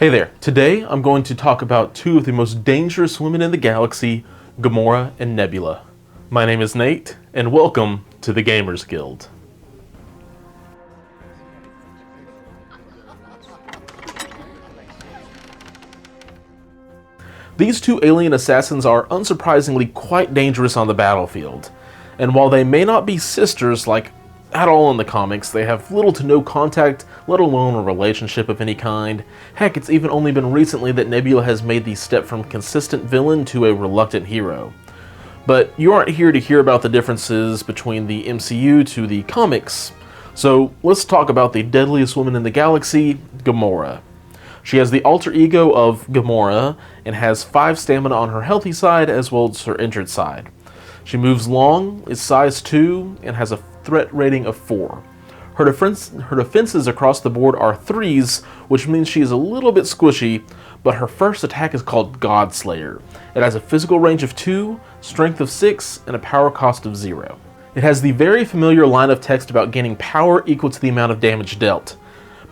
Hey there, today I'm going to talk about two of the most dangerous women in the galaxy, Gamora and Nebula. My name is Nate, and welcome to the Gamers Guild. These two alien assassins are unsurprisingly quite dangerous on the battlefield, and while they may not be sisters like at all in the comics, they have little to no contact, let alone a relationship of any kind. Heck, it's even only been recently that Nebula has made the step from consistent villain to a reluctant hero. But you aren't here to hear about the differences between the MCU to the comics, so let's talk about the deadliest woman in the galaxy, Gamora. She has the alter ego of Gamora and has 5 stamina on her healthy side as well as her injured side. She moves long, is size 2, and has a threat rating of 4. Her defenses across the board are 3s, which means she is a little bit squishy, but her first attack is called Godslayer. It has a physical range of 2, strength of 6, and a power cost of 0. It has the very familiar line of text about gaining power equal to the amount of damage dealt.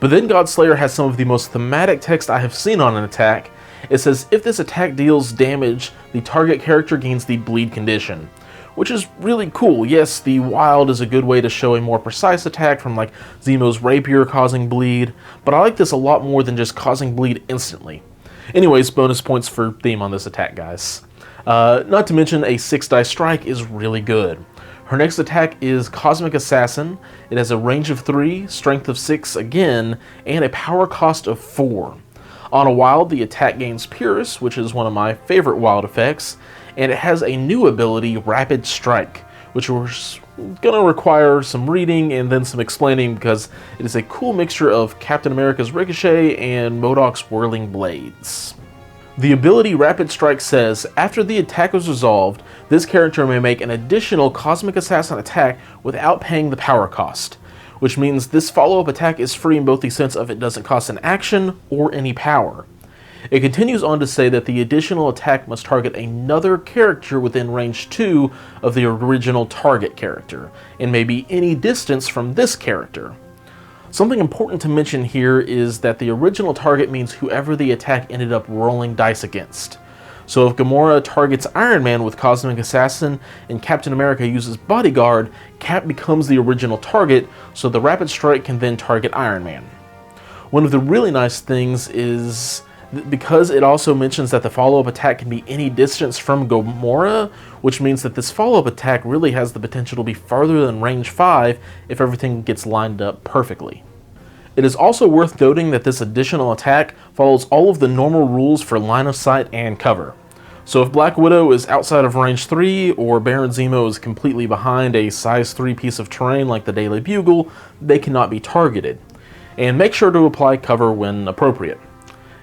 But then Godslayer has some of the most thematic text I have seen on an attack. It says, if this attack deals damage, the target character gains the bleed condition. Which is really cool. Yes, the wild is a good way to show a more precise attack from like Zemo's rapier causing bleed, but I like this a lot more than just causing bleed instantly. Anyways, bonus points for theme on this attack, guys. Not to mention a 6-die strike is really good. Her next attack is Cosmic Assassin. It has a range of 3, strength of 6 again, and a power cost of 4. On a wild, the attack gains Purus, which is one of my favorite wild effects, and it has a new ability, Rapid Strike, which we're going to require some reading and then some explaining because it is a cool mixture of Captain America's Ricochet and MODOK's Whirling Blades. The ability Rapid Strike says, after the attack is resolved, this character may make an additional Cosmic Assassin attack without paying the power cost, which means this follow-up attack is free in both the sense of it doesn't cost an action or any power. It continues on to say that the additional attack must target another character within range 2 of the original target character, and may be any distance from this character. Something important to mention here is that the original target means whoever the attack ended up rolling dice against. So if Gamora targets Iron Man with Cosmic Assassin and Captain America uses Bodyguard, Cap becomes the original target, so the Rapid Strike can then target Iron Man. One of the really nice things is because it also mentions that the follow-up attack can be any distance from Gamora, which means that this follow-up attack really has the potential to be farther than range 5 if everything gets lined up perfectly. It is also worth noting that this additional attack follows all of the normal rules for line of sight and cover. So if Black Widow is outside of range 3, or Baron Zemo is completely behind a size 3 piece of terrain like the Daily Bugle, they cannot be targeted. And make sure to apply cover when appropriate.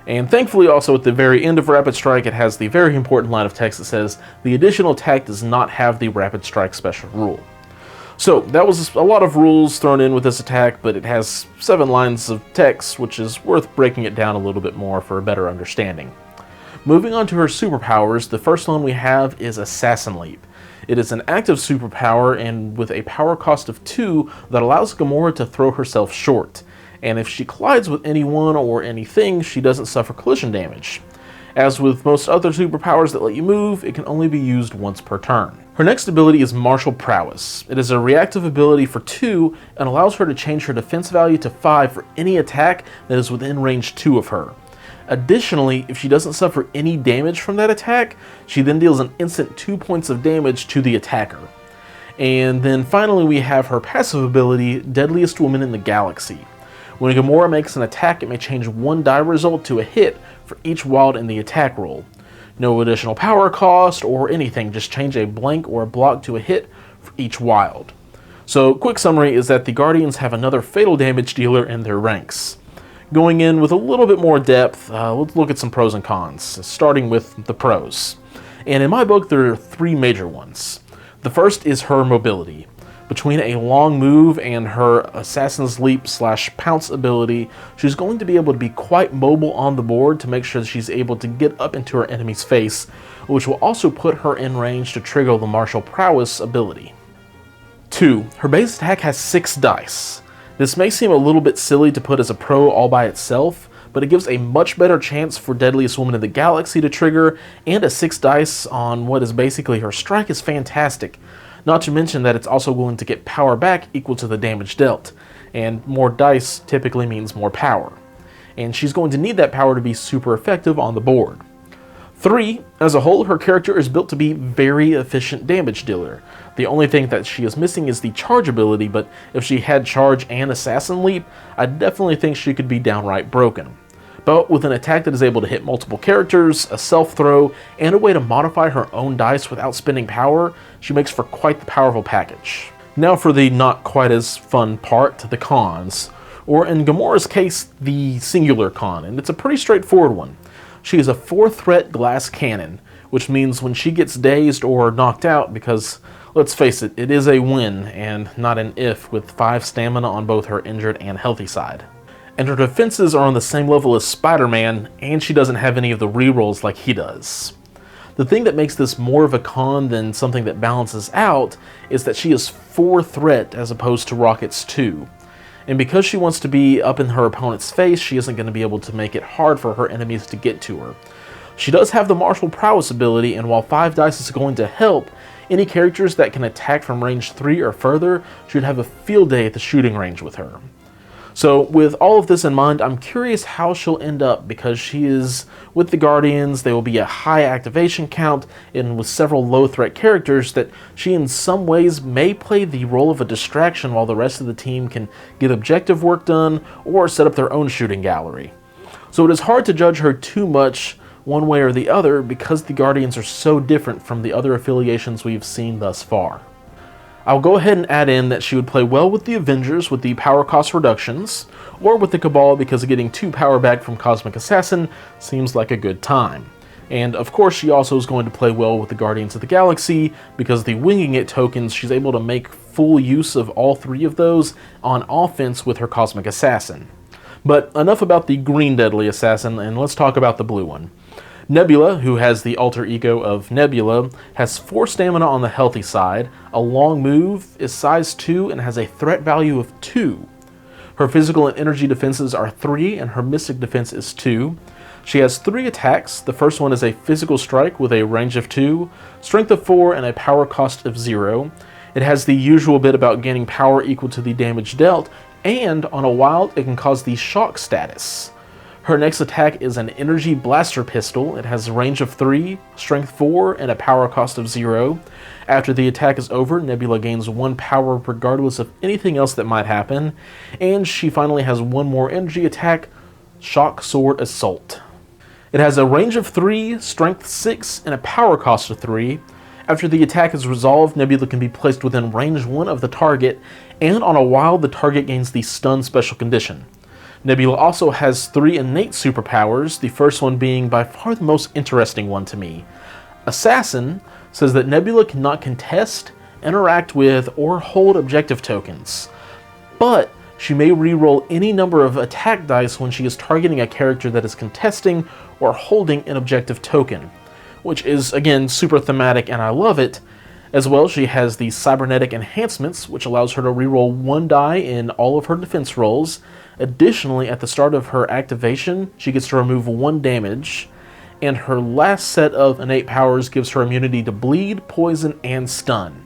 And thankfully also at the very end of Rapid Strike it has the very important line of text that says the additional attack does not have the Rapid Strike special rule. So that was a lot of rules thrown in with this attack, but it has 7 lines of text, which is worth breaking it down a little bit more for a better understanding. Moving on to her superpowers, the first one we have is Assassin Leap. It is an active superpower and with a power cost of 2 that allows Gamora to throw herself short. And if she collides with anyone or anything, she doesn't suffer collision damage. As with most other superpowers that let you move, it can only be used once per turn. Her next ability is Martial Prowess. It is a reactive ability for 2 and allows her to change her defense value to 5 for any attack that is within range 2 of her. Additionally, if she doesn't suffer any damage from that attack, she then deals an instant 2 points of damage to the attacker. And then finally we have her passive ability, Deadliest Woman in the Galaxy. When Gamora makes an attack, it may change 1 die result to a hit for each wild in the attack roll. No additional power cost or anything, just change a blank or a block to a hit for each wild. So, quick summary is that the Guardians have another fatal damage dealer in their ranks. Going in with a little bit more depth, let's look at some pros and cons, starting with the pros. And in my book, there are 3 major ones. The first is her mobility. Between a long move and her Assassin's Leap / Pounce ability, she's going to be able to be quite mobile on the board to make sure that she's able to get up into her enemy's face, which will also put her in range to trigger the Martial Prowess ability. 2. Her base attack has 6 dice. This may seem a little bit silly to put as a pro all by itself, but it gives a much better chance for Deadliest Woman in the Galaxy to trigger, and a 6 dice on what is basically her strike is fantastic. Not to mention that it's also going to get power back equal to the damage dealt, and more dice typically means more power. And she's going to need that power to be super effective on the board. 3, as a whole, her character is built to be very efficient damage dealer. The only thing that she is missing is the charge ability, but if she had charge and assassin leap, I definitely think she could be downright broken. But with an attack that is able to hit multiple characters, a self throw, and a way to modify her own dice without spending power, she makes for quite the powerful package. Now for the not quite as fun part, the cons. Or in Gamora's case, the singular con, and it's a pretty straightforward one. She is a 4-threat glass cannon, which means when she gets dazed or knocked out, because let's face it, it is a win and not an if, with 5 stamina on both her injured and healthy side. And her defenses are on the same level as Spider-Man, and she doesn't have any of the rerolls like he does. The thing that makes this more of a con than something that balances out is that she is 4-threat as opposed to Rocket's 2. And because she wants to be up in her opponent's face, she isn't going to be able to make it hard for her enemies to get to her. She does have the martial prowess ability, and while 5 dice is going to help, any characters that can attack from range 3 or further should have a field day at the shooting range with her. So with all of this in mind, I'm curious how she'll end up, because she is with the Guardians. There will be a high activation count, and with several low threat characters, that she in some ways may play the role of a distraction while the rest of the team can get objective work done or set up their own shooting gallery. So it is hard to judge her too much one way or the other, because the Guardians are so different from the other affiliations we've seen thus far. I'll go ahead and add in that she would play well with the Avengers with the power cost reductions, or with the Cabal because getting 2 power back from Cosmic Assassin seems like a good time. And of course she also is going to play well with the Guardians of the Galaxy, because the Winging It tokens, she's able to make full use of all 3 of those on offense with her Cosmic Assassin. But enough about the green Deadly Assassin, and let's talk about the blue one. Nebula, who has the alter ego of Nebula, has 4 stamina on the healthy side, a long move, is size 2, and has a threat value of 2. Her physical and energy defenses are 3, and her mystic defense is 2. She has 3 attacks. The first one is a physical strike with a range of 2, strength of 4, and a power cost of 0. It has the usual bit about gaining power equal to the damage dealt, and on a wild, it can cause the shock status. Her next attack is an energy blaster pistol. It has a range of 3, strength 4, and a power cost of 0. After the attack is over, Nebula gains 1 power regardless of anything else that might happen. And she finally has 1 more energy attack, Shock Sword Assault. It has a range of 3, strength 6, and a power cost of 3. After the attack is resolved, Nebula can be placed within range 1 of the target, and on a wild, the target gains the stun special condition. Nebula also has 3 innate superpowers, the first one being by far the most interesting one to me. Assassin says that Nebula cannot contest, interact with, or hold objective tokens, but she may reroll any number of attack dice when she is targeting a character that is contesting or holding an objective token, which is, again, super thematic and I love it. As well, she has the cybernetic enhancements, which allows her to reroll 1 die in all of her defense rolls. Additionally, at the start of her activation, she gets to remove 1 damage, and her last set of innate powers gives her immunity to bleed, poison, and stun.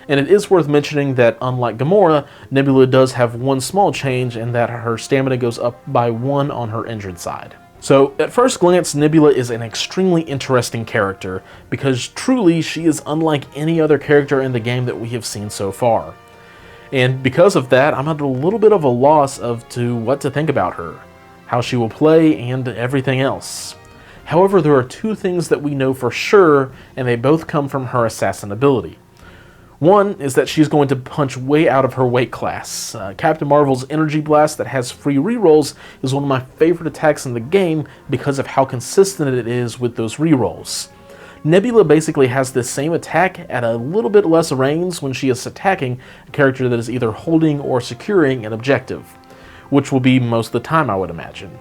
And it is worth mentioning that, unlike Gamora, Nebula does have 1 small change, in that her stamina goes up by 1 on her injured side. So, at first glance, Nebula is an extremely interesting character, because truly she is unlike any other character in the game that we have seen so far. And because of that, I'm at a little bit of a loss to what to think about her, how she will play, and everything else. However, there are 2 things that we know for sure, and they both come from her assassin ability. One is that she's going to punch way out of her weight class. Captain Marvel's Energy Blast that has free rerolls is one of my favorite attacks in the game because of how consistent it is with those rerolls. Nebula basically has this same attack at a little bit less range when she is attacking a character that is either holding or securing an objective, which will be most of the time, I would imagine.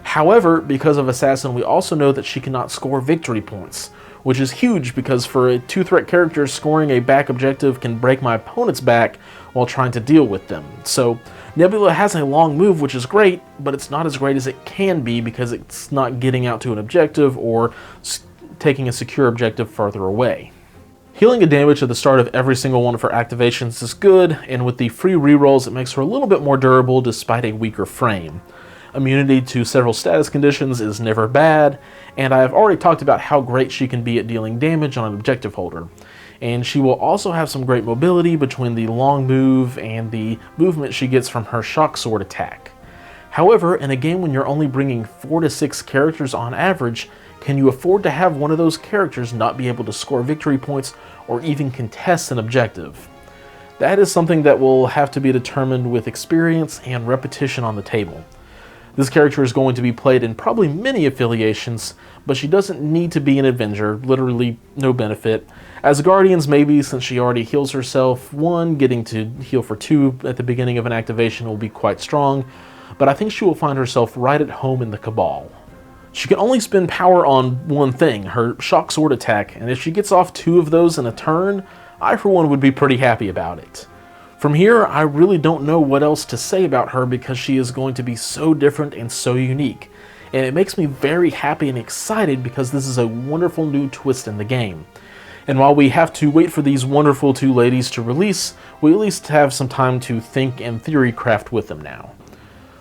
However, because of Assassin, we also know that she cannot score victory points, which is huge because for a 2-threat character, scoring a back objective can break my opponent's back while trying to deal with them. So Nebula has a long move, which is great, but it's not as great as it can be because it's not getting out to an objective or taking a secure objective further away. Healing a damage at the start of every single one of her activations is good, and with the free rerolls it makes her a little bit more durable despite a weaker frame. Immunity to several status conditions is never bad, and I have already talked about how great she can be at dealing damage on an objective holder. And she will also have some great mobility between the long move and the movement she gets from her shock sword attack. However, in a game when you're only bringing 4 to 6 characters on average, can you afford to have one of those characters not be able to score victory points or even contest an objective? That is something that will have to be determined with experience and repetition on the table. This character is going to be played in probably many affiliations, but she doesn't need to be an Avenger, literally no benefit. As Guardians, maybe, since she already heals herself, 1, getting to heal for 2 at the beginning of an activation will be quite strong, but I think she will find herself right at home in the Cabal. She can only spend power on one thing, her shock sword attack, and if she gets off 2 of those in a turn, I for one would be pretty happy about it. From here, I really don't know what else to say about her because she is going to be so different and so unique, and it makes me very happy and excited because this is a wonderful new twist in the game. And while we have to wait for these wonderful 2 ladies to release, we at least have some time to think and theory craft with them now.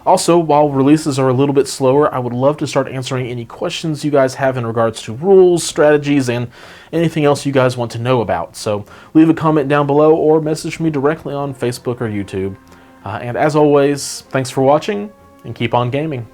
Also, while releases are a little bit slower, I would love to start answering any questions you guys have in regards to rules, strategies, and anything else you guys want to know about. So leave a comment down below or message me directly on Facebook or YouTube. And as always, thanks for watching, and keep on gaming.